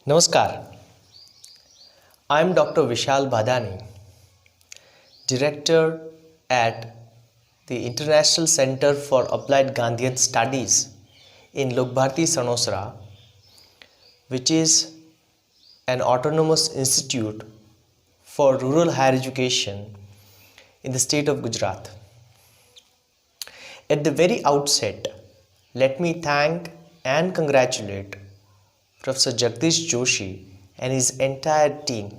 Namaskar. I am Dr. Vishal Bhadani, Director at the International Center for Applied Gandhian Studies in Lokbharti Sanosra, which is an autonomous institute for rural higher education in the state of Gujarat. At the very outset, let me thank and congratulate Professor Jagdish Joshi and his entire team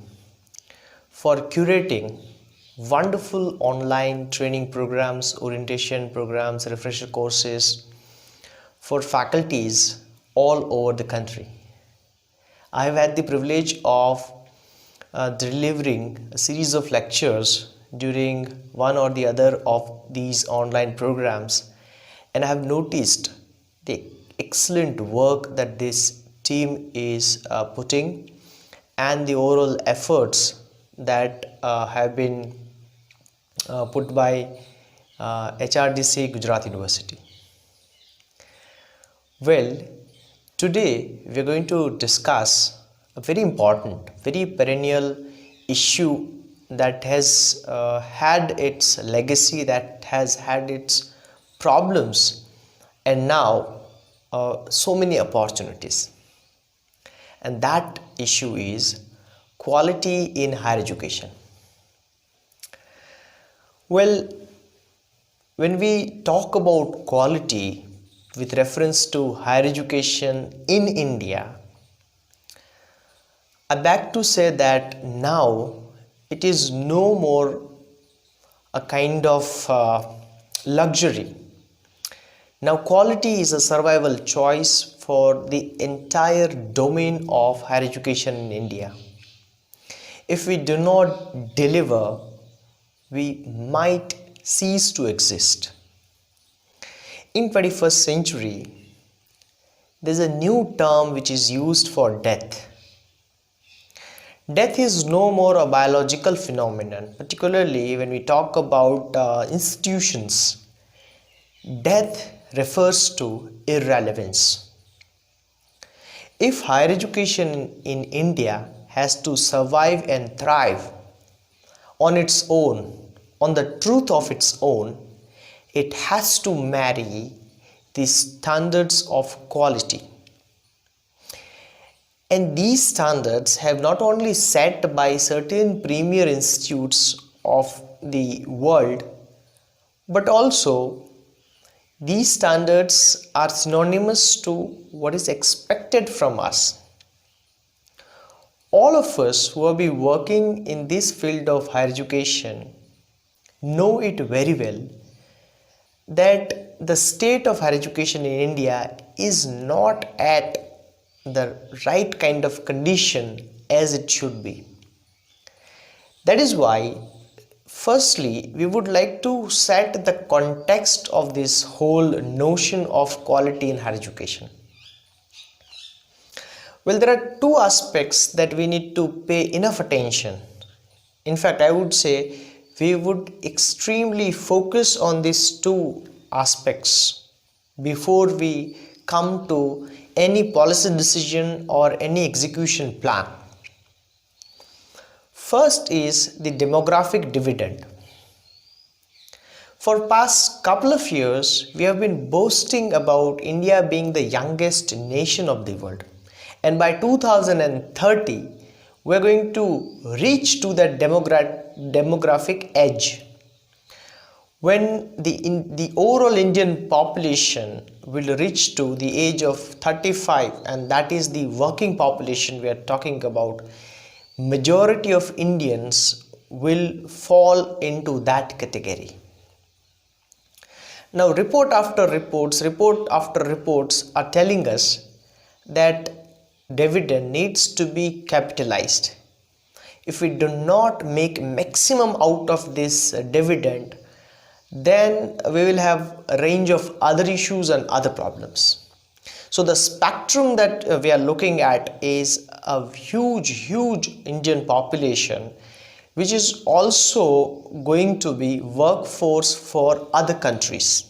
for curating wonderful online training programs, orientation programs, refresher courses for faculties all over the country. I have had the privilege of delivering a series of lectures during one or the other of these online programs, and I have noticed the excellent work that this team is putting and the overall efforts that have been put by HRDC Gujarat University. Well, today we are going to discuss a very important, very perennial issue that has had its legacy, that has had its problems, and now so many opportunities. And that issue is quality in higher education. Well, when we talk about quality with reference to higher education in India, I beg to say that now it is no more a kind of luxury. Now, quality is a survival choice for the entire domain of higher education in India. If we do not deliver, we might cease to exist. In 21st century, there is a new term which is used for death. Death is no more a biological phenomenon, particularly when we talk about institutions. Death refers to irrelevance. If higher education in India has to survive and thrive on its own, on the truth of its own, it has to marry the standards of quality. And these standards have not only set by certain premier institutes of the world, but also these standards are synonymous to what is expected from us. All of us who have been working in this field of higher education know it very well that the state of higher education in India is not at the right kind of condition as it should be. That is why, firstly, we would like to set the context of this whole notion of quality in higher education. Well, there are two aspects that we need to pay enough attention. In fact, I would say we would extremely focus on these two aspects before we come to any policy decision or any execution plan. First is the demographic dividend. For past couple of years, we have been boasting about India being the youngest nation of the world. And by 2030, we are going to reach to that demographic edge when the overall Indian population will reach to the age of 35, and that is the working population we are talking about. Majority of Indians will fall into that category. Now, report after reports are telling us that dividend needs to be capitalized. If we do not make maximum out of this dividend, then we will have a range of other issues and other problems. So the spectrum that we are looking at is a huge Indian population, which is also going to be workforce for other countries,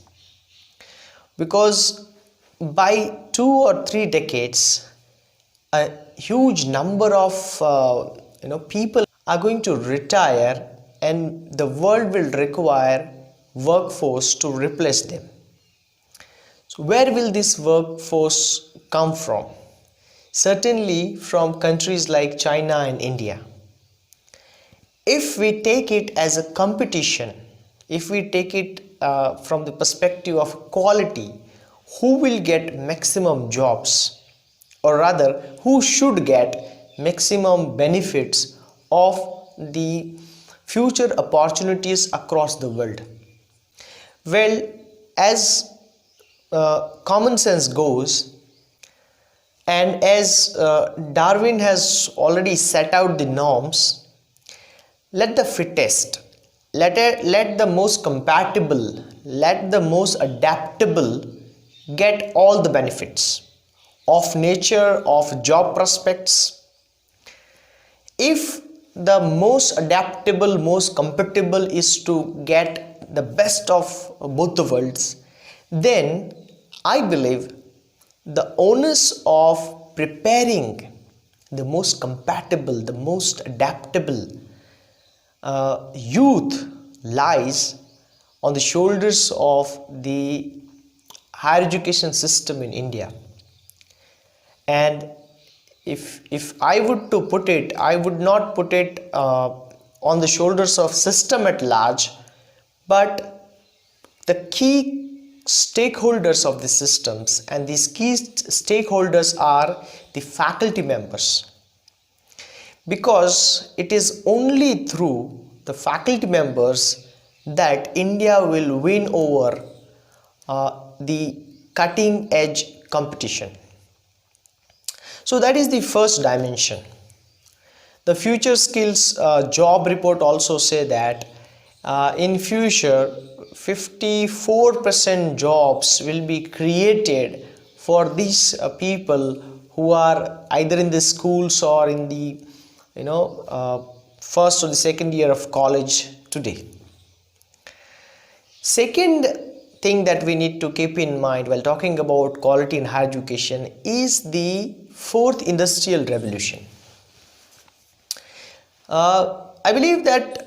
because by 2 or 3 decades a huge number of people are going to retire, and the world will require workforce to replace them. So where will this workforce come from? Certainly from countries like China and India. If we take it as a competition, if we take it from the perspective of quality, who will get maximum jobs, or rather who should get maximum benefits of the future opportunities across the world? Well, as common sense goes, and as Darwin has already set out the norms, let the fittest, let the most compatible, let the most adaptable get all the benefits of nature, of job prospects. If the most adaptable, most compatible is to get the best of both the worlds, then I believe the onus of preparing the most compatible, the most adaptable youth lies on the shoulders of the higher education system in India. And if I would to put it, I would not put it on the shoulders of system at large, but the key stakeholders of the systems, and these key stakeholders are the faculty members, because it is only through the faculty members that India will win over the cutting edge competition. So that is the first dimension. The future skills job report also say that in future 54% jobs will be created for these people who are either in the schools or in the first or the second year of college today. Second thing that we need to keep in mind while talking about quality in higher education is the fourth industrial revolution. I believe that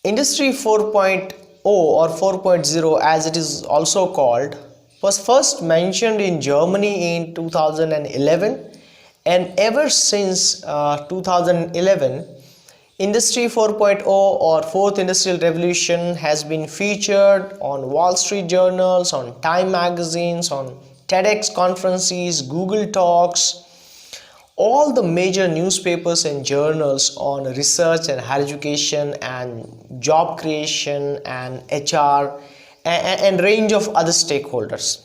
Industry 4.0 or 4.0 as it is also called was first mentioned in Germany in 2011, and ever since 2011 Industry 4.0 or fourth industrial revolution has been featured on Wall Street journals, on Time magazines, on TEDx conferences, Google Talks, all the major newspapers and journals on research and higher education and job creation and HR and range of other stakeholders.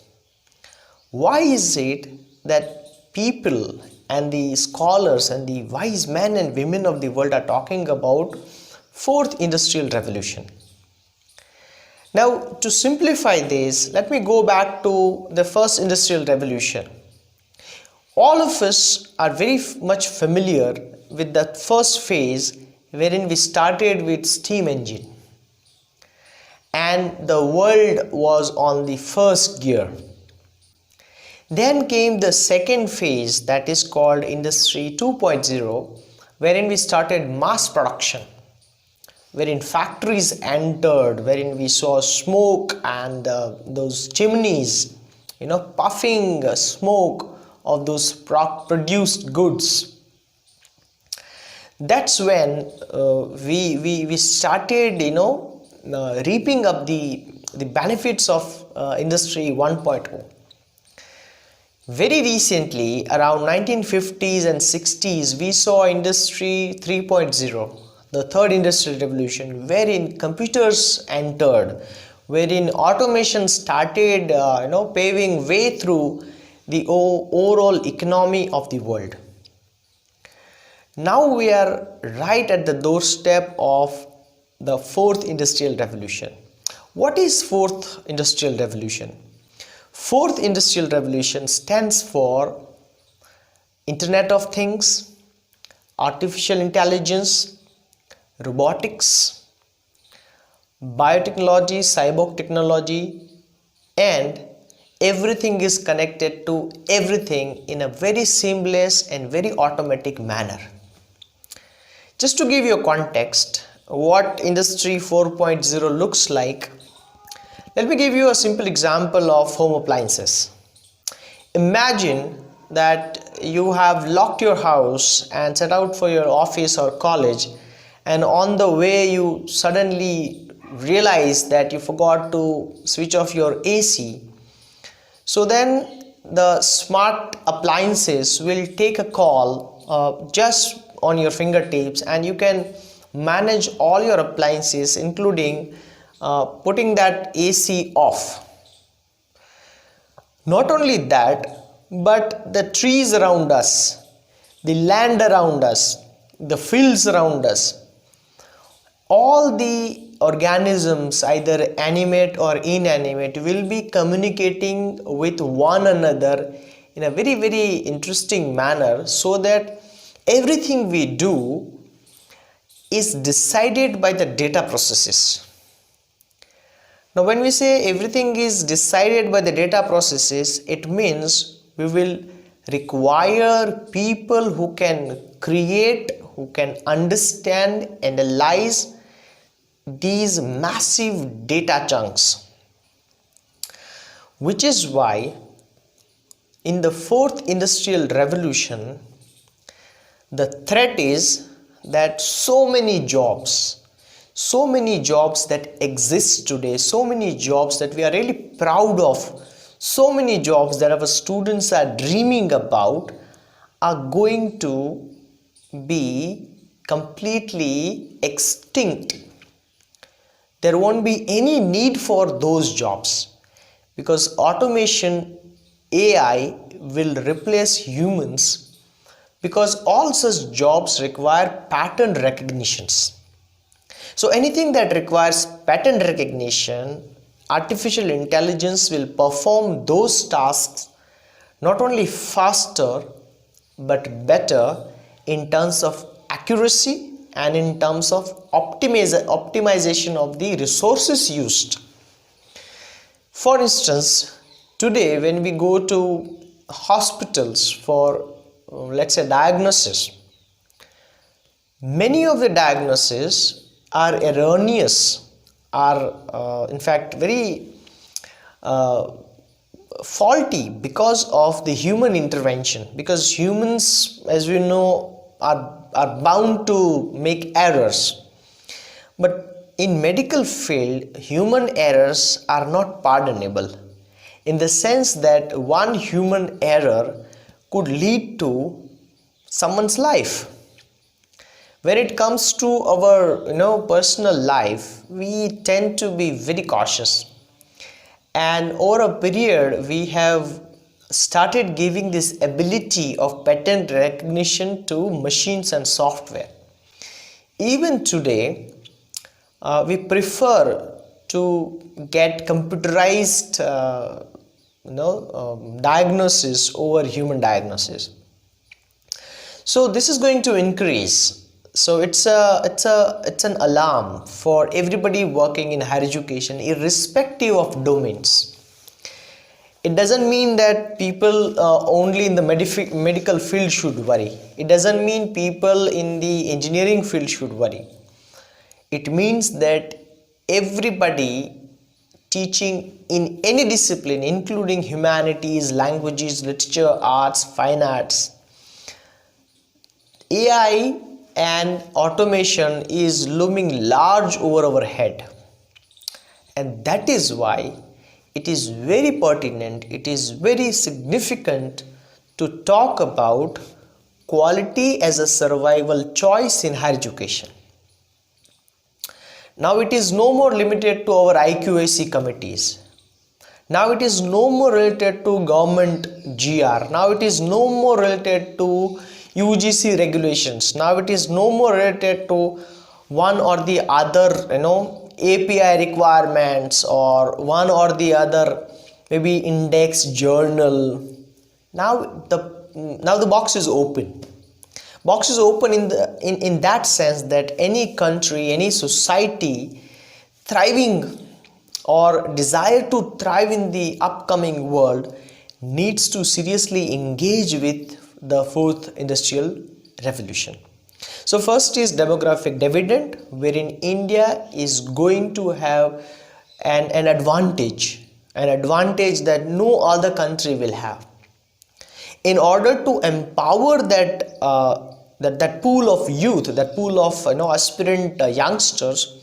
Why is it that people and the scholars and the wise men and women of the world are talking about fourth industrial revolution? Now, to simplify this, let me go back to the first industrial revolution. All of us are very much familiar with the first phase, wherein we started with steam engine and the world was on the first gear. Then came the second phase, that is called Industry 2.0, wherein we started mass production, wherein factories entered, wherein we saw smoke and those chimneys, puffing smoke of those produced goods. That's when we started reaping up the benefits of Industry 1.0. Very recently, around 1950s and 60s, we saw Industry 3.0, the third industrial revolution, wherein computers entered, wherein automation started paving way through the overall economy of the world. Now we are right at the doorstep of the fourth industrial revolution. What is fourth industrial revolution? Fourth industrial revolution stands for Internet of Things, artificial intelligence, robotics, biotechnology, cyborg technology, and everything is connected to everything in a very seamless and very automatic manner. Just to give you a context, what Industry 4.0 looks like, let me give you a simple example of home appliances. Imagine that you have locked your house and set out for your office or college, and on the way you suddenly realize that you forgot to switch off your AC. So then the smart appliances will take a call just on your fingertips, and you can manage all your appliances, including putting that AC off. Not only that, but the trees around us, the land around us, the fields around us, all the organisms, either animate or inanimate, will be communicating with one another in a very, very interesting manner, so that everything we do is decided by the data processes. Now, when we say everything is decided by the data processes, it means we will require people who can create, who can understand, analyze these massive data chunks. Which is why in the fourth industrial revolution, the threat is that so many jobs that exist today, so many jobs that we are really proud of, so many jobs that our students are dreaming about, are going to be completely extinct. There won't be any need for those jobs, because automation, AI will replace humans, because all such jobs require pattern recognitions. So anything that requires pattern recognition, artificial intelligence will perform those tasks not only faster but better in terms of accuracy and in terms of optimization of the resources used. For instance, today when we go to hospitals for let's say diagnosis, many of the diagnoses are erroneous, are in fact very faulty because of the human intervention, because humans, as we know, are bound to make errors. But in medical field, human errors are not pardonable, in the sense that one human error could lead to someone's life. When it comes to our personal life, we tend to be very cautious, and over a period we have started giving this ability of pattern recognition to machines and software. Even today, we prefer to get computerized diagnosis over human diagnosis. So this is going to increase. So it's an alarm for everybody working in higher education, irrespective of domains. It doesn't mean that people only in the medical field should worry. It doesn't mean people in the engineering field should worry. It means that everybody teaching in any discipline, including humanities, languages, literature, arts, fine arts, AI and automation is looming large over our head. And that is why it is very pertinent, it is very significant to talk about quality as a survival choice in higher education. Now it is no more limited to our IQAC committees. Now it is no more related to government GR. Now it is no more related to UGC regulations. Now it is no more related to one or the other API requirements or one or the other maybe index journal. Now the box is open. Box is open in that sense that any country, any society thriving or desire to thrive in the upcoming world needs to seriously engage with the fourth industrial revolution. So first is demographic dividend, wherein India is going to have an advantage that no other country will have. In order to empower that pool of youth, that pool of aspirant youngsters,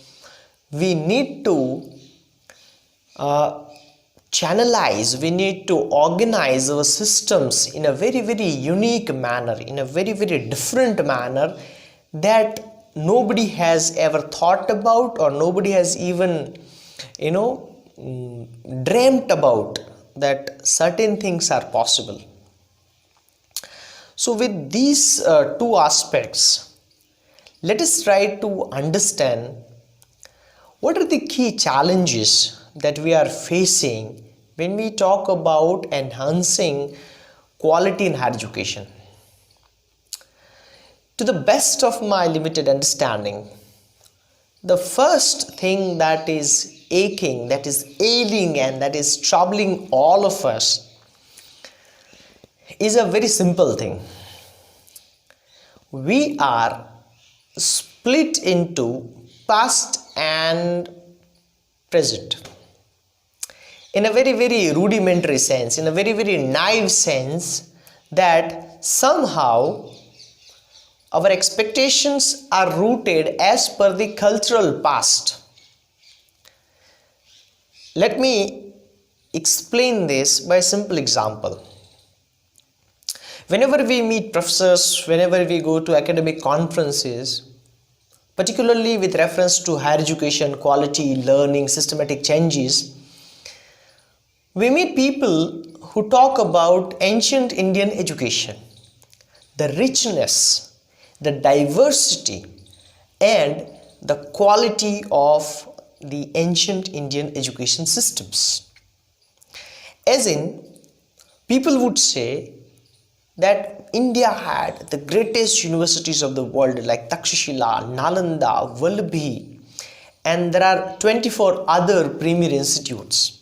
we need to channelize, we need to organize our systems in a very unique manner, in a very different manner that nobody has ever thought about, or nobody has even dreamt about, that certain things are possible. So with these two aspects, let us try to understand what are the key challenges that we are facing when we talk about enhancing quality in higher education. To the best of my limited understanding, the first thing that is aching, that is ailing, and that is troubling all of us is a very simple thing. We are split into past and present in a very rudimentary sense, in a very naive sense, that somehow our expectations are rooted as per the cultural past. Let me explain this by a simple example. Whenever we meet professors, whenever we go to academic conferences, particularly with reference to higher education, quality, learning, systematic changes, we meet people who talk about ancient Indian education, the richness, the diversity, and the quality of the ancient Indian education systems. As in, people would say that India had the greatest universities of the world like Takshashila, Nalanda, Vallabhi, and there are 24 other premier institutes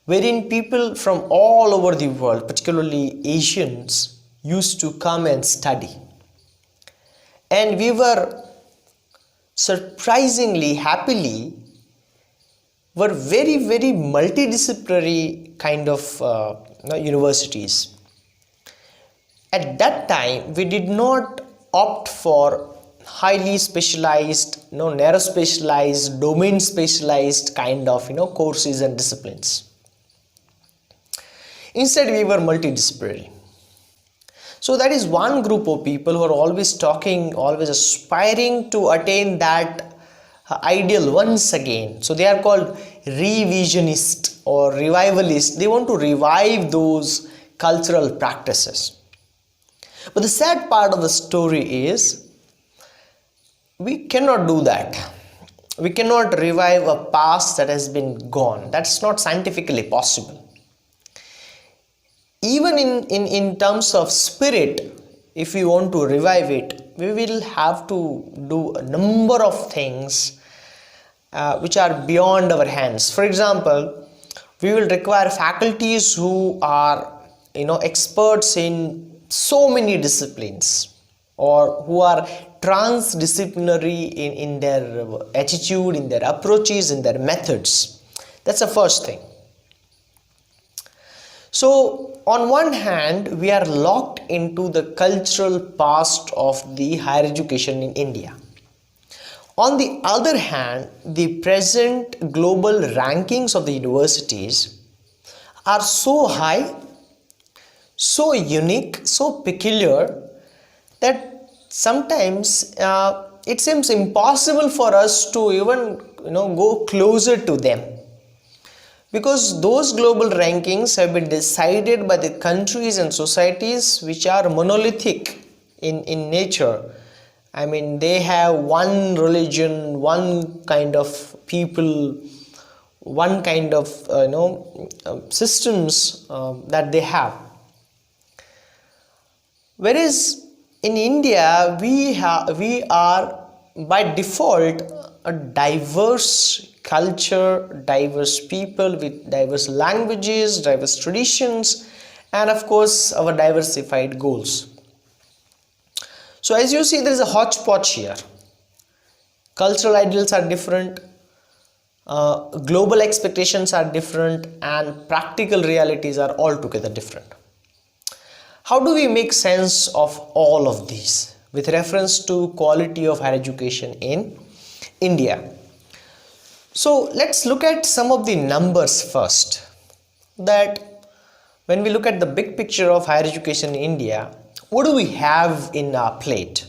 wherein people from all over the world, particularly Asians, used to come and study. And we were surprisingly, happily, were very multidisciplinary kind of universities. At that time, we did not opt for highly specialized, narrow specialized, domain specialized kind of courses and disciplines. Instead, we were multidisciplinary. So that is one group of people who are always talking, always aspiring to attain that ideal once again. So they are called revisionist or revivalist. They want to revive those cultural practices. But the sad part of the story is we cannot do that. We cannot revive a past that has been gone. That's not scientifically possible. Even in terms of spirit, if we want to revive it, we will have to do a number of things which are beyond our hands. For example, we will require faculties who are experts in so many disciplines, or who are transdisciplinary in their attitude, in their approaches, in their methods. That's the first thing. So on one hand, we are locked into the cultural past of the higher education in India. On the other hand, the present global rankings of the universities are so high, so unique, so peculiar, that sometimes it seems impossible for us to even go closer to them, because those global rankings have been decided by the countries and societies which are monolithic in nature. I mean, they have one religion, one kind of people, one kind of systems that they have. Whereas in India, we are by default a diverse culture, diverse people with diverse languages, diverse traditions, and of course our diversified goals. So as you see, there is a hodgepodge here. Cultural ideals are different, global expectations are different, and practical realities are altogether different. How do we make sense of all of these with reference to quality of higher education in India? So let's look at some of the numbers first. That when we look at the big picture of higher education in India, what do we have in our plate?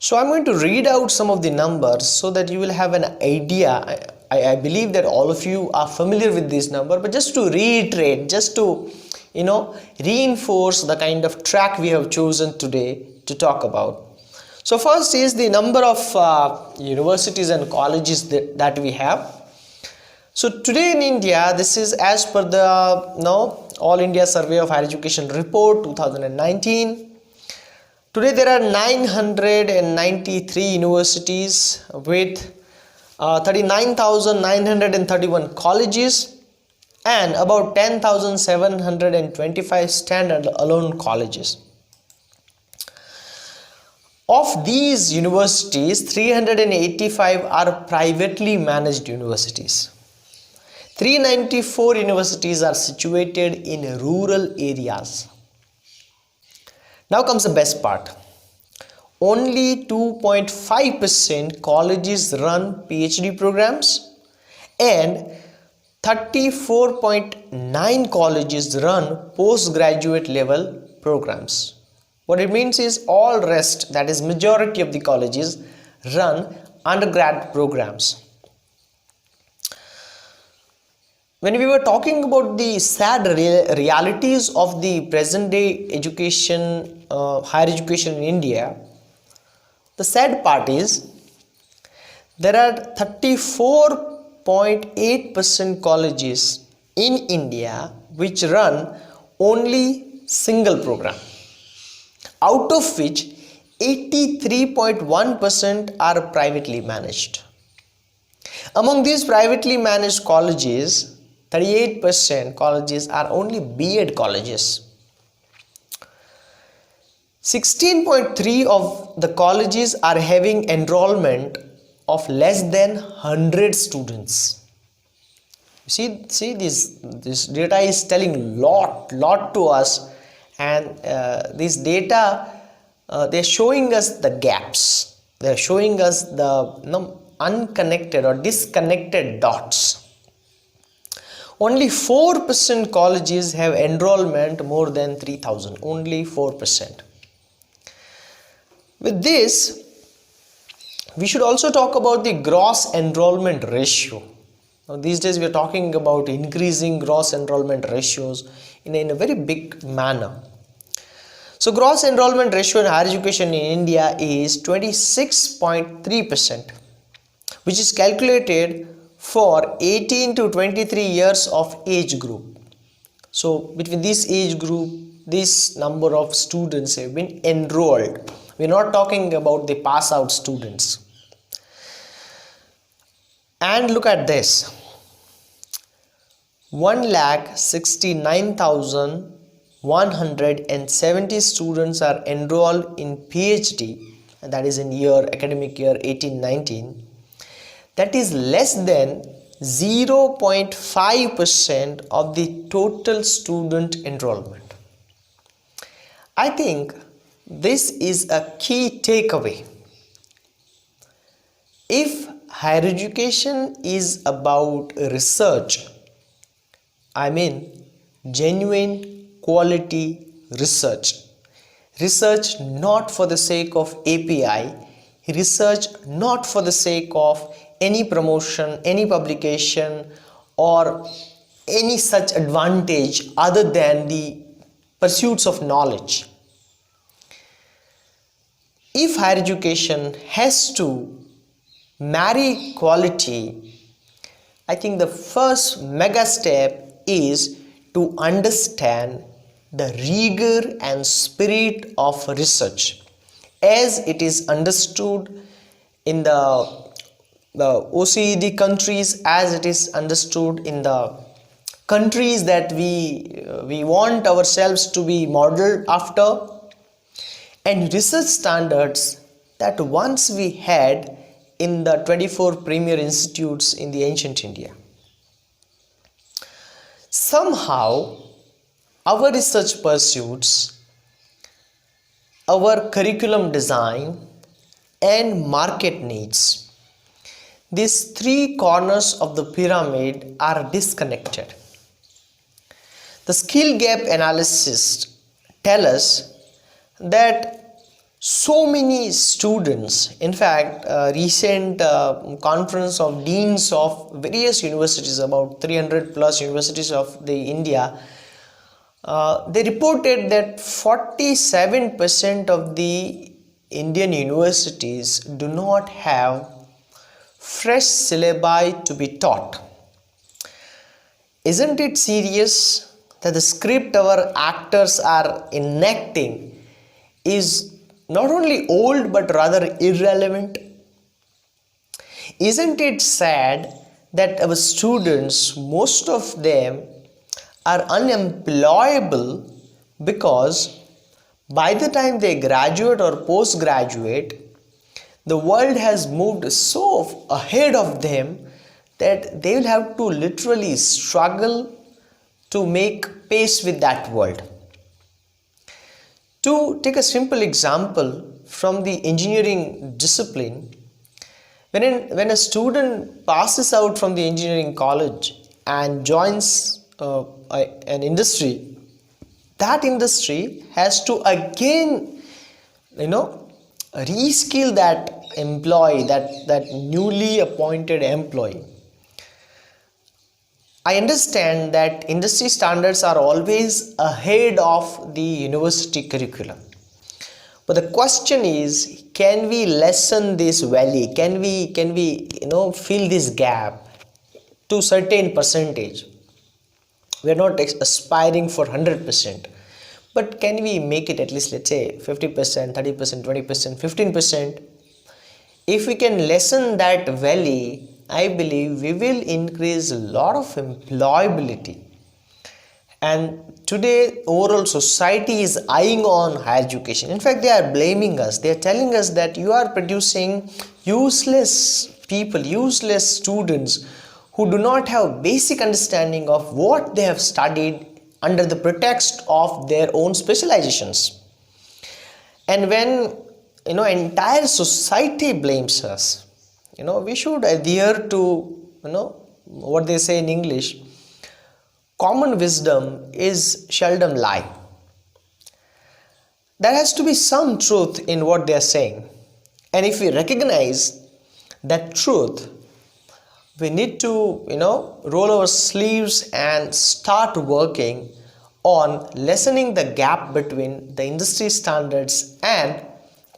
So I'm going to read out some of the numbers so that you will have an idea. I believe that all of you are familiar with this number, but just to reiterate, just to reinforce the kind of track we have chosen today to talk about. So first is the number of universities and colleges that we have. So today in India, this is as per the All India Survey of Higher Education Report 2019. Today there are 993 universities with 39,931 colleges and about 10,725 stand-alone colleges. Of these universities, 385 are privately managed universities. 394 universities are situated in rural areas. Now comes the best part. Only 2.5% colleges run PhD programs and 34.9 colleges run postgraduate level programs. What it means is all rest, that is majority of the colleges, run undergrad programs. When we were talking about the sad realities of the present day education, higher education in India, the sad part is there are 34.8% colleges in India which run only single program, out of which 83.1% are privately managed. Among these privately managed colleges, 38% colleges are only B.Ed colleges. 16.3 of the colleges are having enrollment of less than 100 students. See this data is telling lot to us, and this data they're showing us the gaps. They're showing us the unconnected or disconnected dots. Only 4% colleges have enrollment more than 3,000. Only 4%. With this, we should also talk about the gross enrollment ratio. Now, these days we are talking about increasing gross enrollment ratios in a very big manner. So, gross enrollment ratio in higher education in India is 26.3%, which is calculated for 18 to 23 years of age group. So between this age group, this number of students have been enrolled. We're not talking about the pass out students. And look at this, 1,69,170 students are enrolled in PhD, and that is in academic year 18-19. That is less than 0.5% of the total student enrollment. I think this is a key takeaway. If higher education is about research, I mean genuine quality research not for the sake of API, research not for the sake of any promotion, any publication, or any such advantage other than the pursuits of knowledge. If higher education has to marry quality, I think the first mega step is to understand the rigor and spirit of research as it is understood in the the OECD countries as it is understood in the countries that we want ourselves to be modeled after, and research standards that once we had in the 24 premier institutes in the ancient India. Somehow, our research pursuits, our curriculum design, and market needs, these three corners of the pyramid are disconnected. The skill gap analysis tell us that so many students, in fact, recent conference of deans of various universities, about 300 plus universities of the India, they reported that 47% of the Indian universities do not have fresh syllabi to be taught. Isn't it serious that the script our actors are enacting is not only old but rather irrelevant? Isn't it sad that our students, most of them, are unemployable because by the time they graduate or post-graduate, the world has moved so ahead of them that they will have to literally struggle to make pace with that world. To take a simple example from the engineering discipline, when a student passes out from the engineering college and joins an industry, that industry has to again, reskill that employee, that newly appointed employee. I understand that industry standards are always ahead of the university curriculum. But the question is, can we lessen this valley? Can we fill this gap to certain percentage? We are not aspiring for 100%, but can we make it at least, let's say, 50%, 30%, 20%, 15%? If we can lessen that valley, I believe we will increase a lot of employability. And today, overall society is eyeing on higher education. In fact, they are blaming us. They are telling us that you are producing useless people, useless students who do not have basic understanding of what they have studied under the pretext of their own specializations. And when entire society blames us, we should adhere to what they say in English, common wisdom is seldom lie. There has to be some truth in what they are saying, and if we recognize that truth, we need to roll our sleeves and start working on lessening the gap between the industry standards and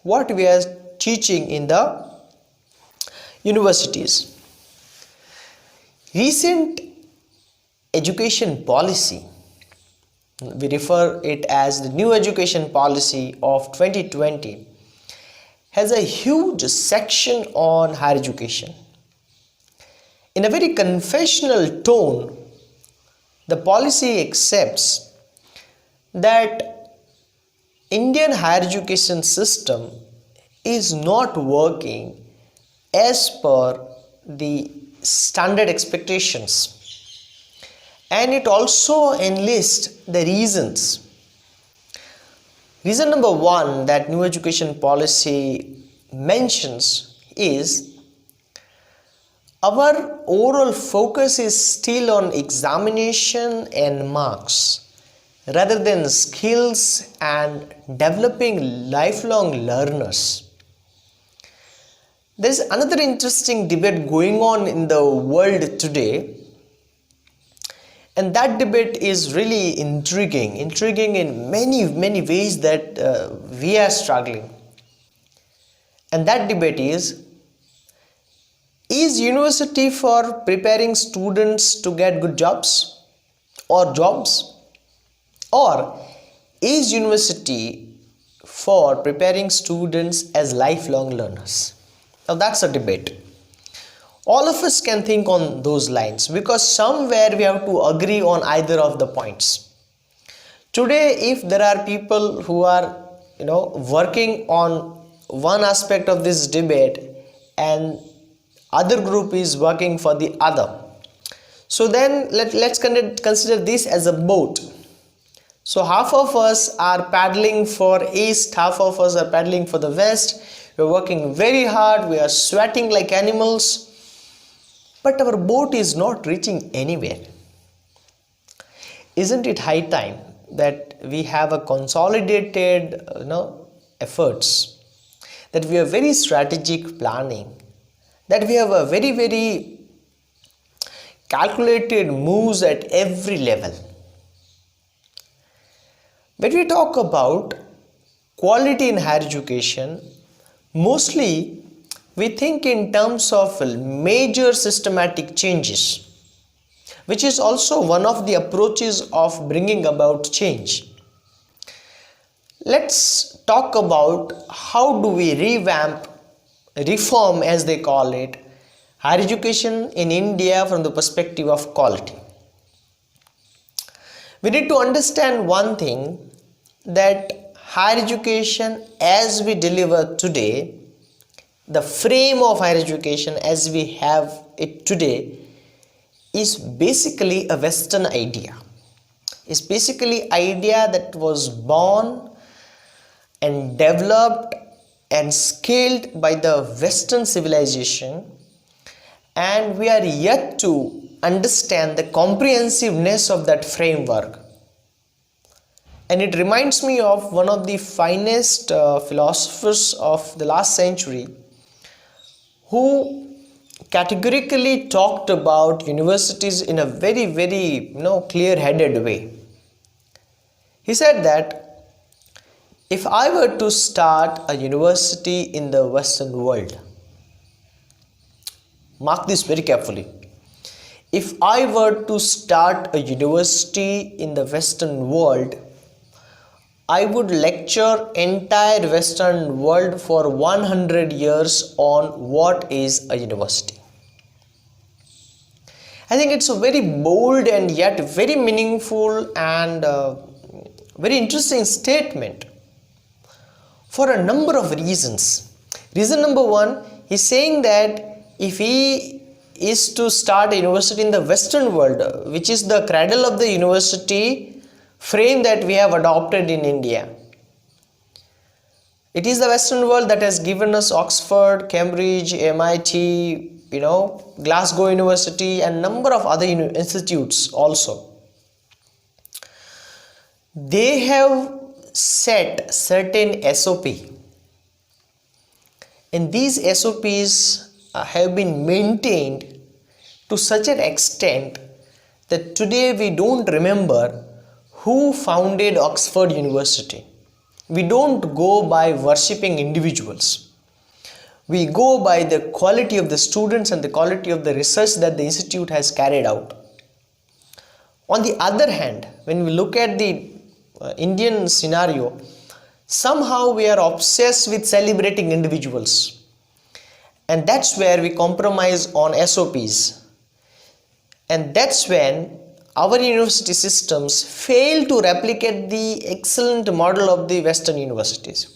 what we are teaching in the universities. Recent education policy, we refer it as the new education policy of 2020, has a huge section on higher education. In a very confessional tone, the policy accepts that Indian higher education system is not working as per the standard expectations, and it also enlists the reasons. Reason number one that new education policy mentions is our overall focus is still on examination and marks rather than skills and developing lifelong learners. There is another interesting debate going on in the world today, and that debate is really intriguing in many ways that we are struggling. And that debate is university for preparing students to get good jobs, or is university for preparing students as lifelong learners? Now that's a debate. All of us can think on those lines because somewhere we have to agree on either of the points. Today, if there are people who are working on one aspect of this debate and other group is working for the other, so then let's consider this as a boat. So half of us are paddling for east, half of us are paddling for the west. We're working very hard, we are sweating like animals, but our boat is not reaching anywhere. Isn't it high time that we have a consolidated efforts, that we have very strategic planning, that we have a very calculated moves at every level? When we talk about quality in higher education, mostly we think in terms of major systematic changes, which is also one of the approaches of bringing about change. Let's talk about how do we revamp, reform as they call it, higher education in India from the perspective of quality. We need to understand one thing, that higher education as we deliver today, the frame of higher education as we have it today, is basically a Western idea. It's basically idea that was born and developed and scaled by the Western civilization, and we are yet to understand the comprehensiveness of that framework. And it reminds me of one of the finest philosophers of the last century, who categorically talked about universities in a very clear-headed way. He said that if I were to start a university in the Western world, mark this very carefully, if I were to start a university in the Western world, I would lecture entire Western world for 100 years on what is a university. I think it's a very bold and yet very meaningful and very interesting statement for a number of reasons. Reason number one, he's saying that if he is to start a university in the Western world, which is the cradle of the university frame that we have adopted in India. It is the Western world that has given us Oxford, Cambridge, MIT, Glasgow University and number of other institutes also. They have set certain SOP, and these SOPs have been maintained to such an extent that today we don't remember who founded Oxford University. We don't go by worshipping individuals. We go by the quality of the students and the quality of the research that the institute has carried out. On the other hand, when we look at the Indian scenario, somehow we are obsessed with celebrating individuals. And that's where we compromise on SOPs. And that's when our university systems fail to replicate the excellent model of the Western universities.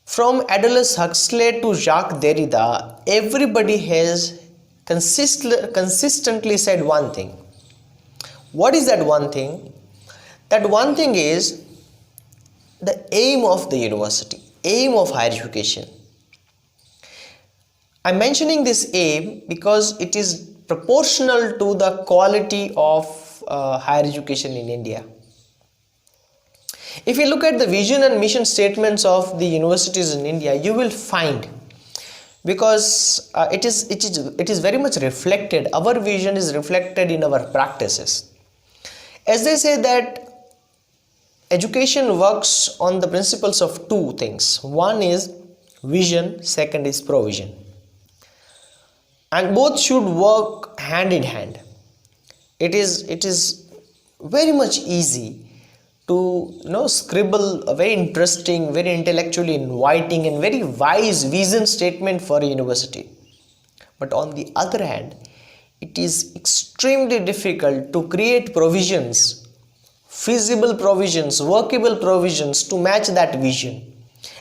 From Aldous Huxley to Jacques Derrida, everybody has consistently said one thing. What is that one thing? That one thing is the aim of the university, aim of higher education. I'm mentioning this aim because it is proportional to the quality of higher education in India. If you look at the vision and mission statements of the universities in India, you will find, because it is very much reflected, our vision is reflected in our practices. As they say that education works on the principles of two things. One is vision, second is provision. And both should work hand in hand. It is very much easy to scribble a very interesting, very intellectually inviting and very wise vision statement for a university. But on the other hand, it is extremely difficult to create provisions, feasible provisions, workable provisions to match that vision.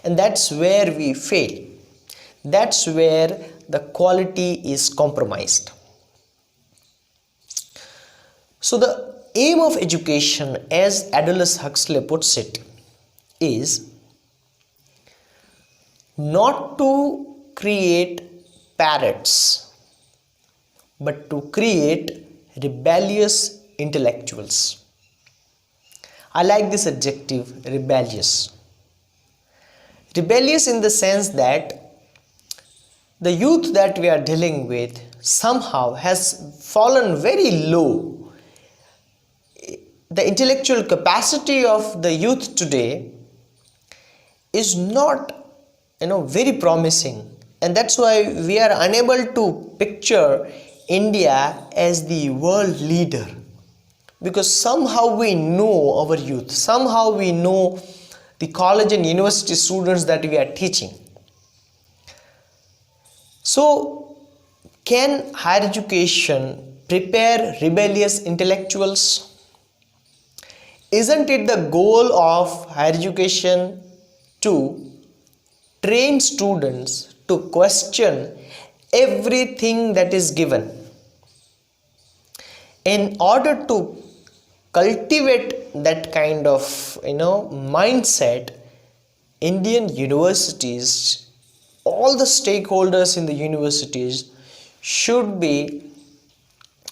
And that's where we fail. That's where the quality is compromised. So the aim of education, as Aldous Huxley puts it, is not to create parrots, but to create rebellious intellectuals. I like this adjective, rebellious. Rebellious in the sense that the youth that we are dealing with somehow has fallen very low. The intellectual capacity of the youth today is not very promising, and that's why we are unable to picture India as the world leader, because somehow we know our youth, somehow we know the college and university students that we are teaching. So can higher education prepare rebellious intellectuals? Isn't it the goal of higher education to train students to question everything that is given? In order to cultivate that kind of mindset, Indian universities, all the stakeholders in the universities should be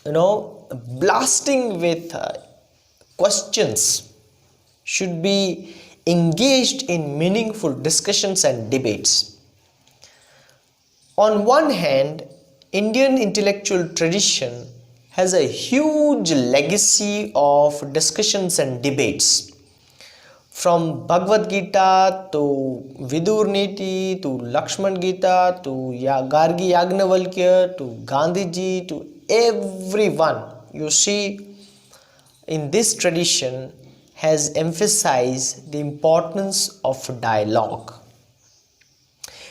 blasting with questions, should be engaged in meaningful discussions and debates. On one hand, Indian intellectual tradition has a huge legacy of discussions and debates. From Bhagavad Gita to Vidur Niti to Lakshman Gita to Gargi Yagnavalkya to Gandhiji to everyone, you see, in this tradition has emphasized the importance of dialogue.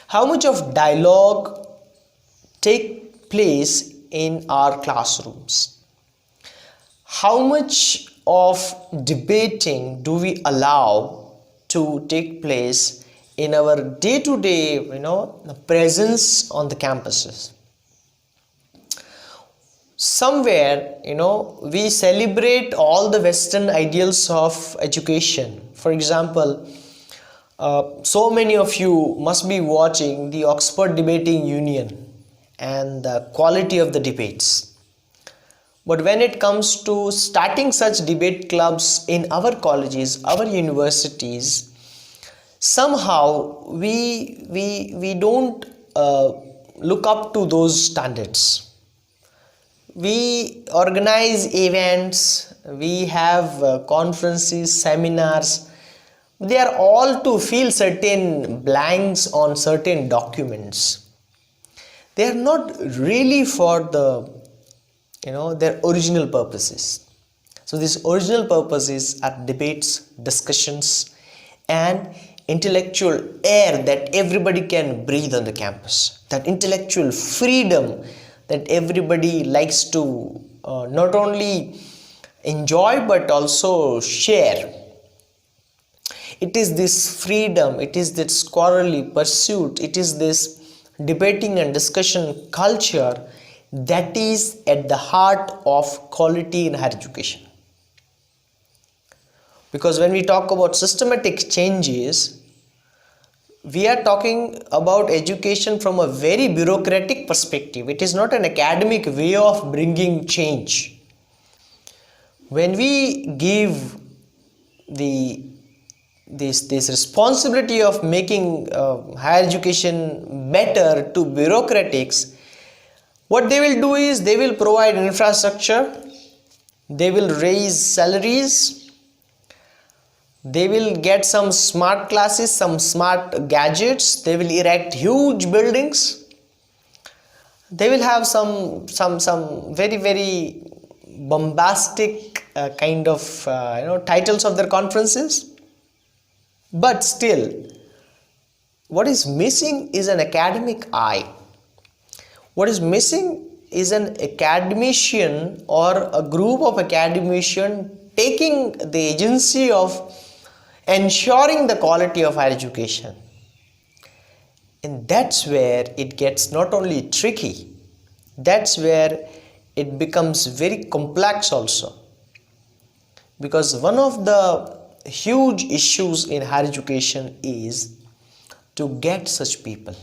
How much of dialogue take place in our classrooms? How much of debating do we allow to take place in our day-to-day presence on the campuses? Somewhere we celebrate all the Western ideals of education. For example, so many of you must be watching the Oxford Debating Union and the quality of the debates. But when it comes to starting such debate clubs in our colleges, our universities, somehow we don't look up to those standards. We organize events, we have conferences, seminars. They are all to fill certain blanks on certain documents. They are not really for their original purposes. So these original purposes are debates, discussions, and intellectual air that everybody can breathe on the campus. That intellectual freedom that everybody likes to not only enjoy but also share. It is this freedom, it is this scholarly pursuit, it is this debating and discussion culture that is at the heart of quality in higher education. Because when we talk about systematic changes, we are talking about education from a very bureaucratic perspective. It is not an academic way of bringing change. When we give this responsibility of making higher education better to bureaucratics, what they will do is they will provide infrastructure, they will raise salaries, they will get some smart classes, some smart gadgets, they will erect huge buildings, they will have some very bombastic kind of titles of their conferences. But still, what is missing is an academic eye. What is missing is an academician or a group of academicians taking the agency of ensuring the quality of higher education. And that's where it gets not only tricky, that's where it becomes very complex also. Because one of the huge issues in higher education is to get such people,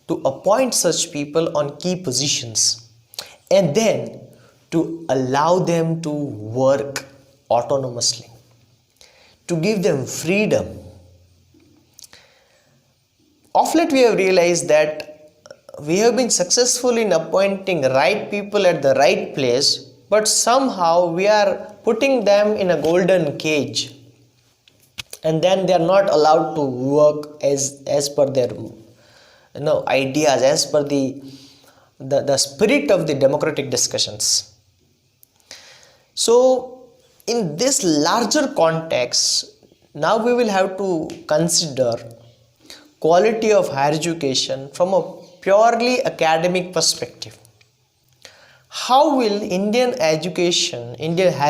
to appoint such people on key positions, and then to allow them to work autonomously, to give them freedom. Of late we have realized that we have been successful in appointing right people at the right place, but somehow we are putting them in a golden cage, and then they are not allowed to work as per their ideas, as per the spirit of the democratic discussions. So in this larger context, now we will have to consider quality of higher education from a purely academic perspective. How will Indian higher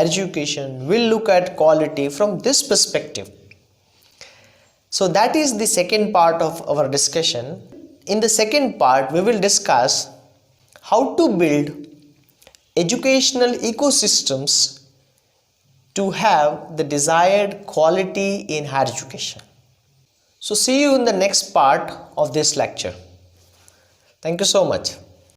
education will look at quality from this perspective? So that is the second part of our discussion. In the second part, we will discuss how to build educational ecosystems to have the desired quality in higher education. So see you in the next part of this lecture. Thank you so much.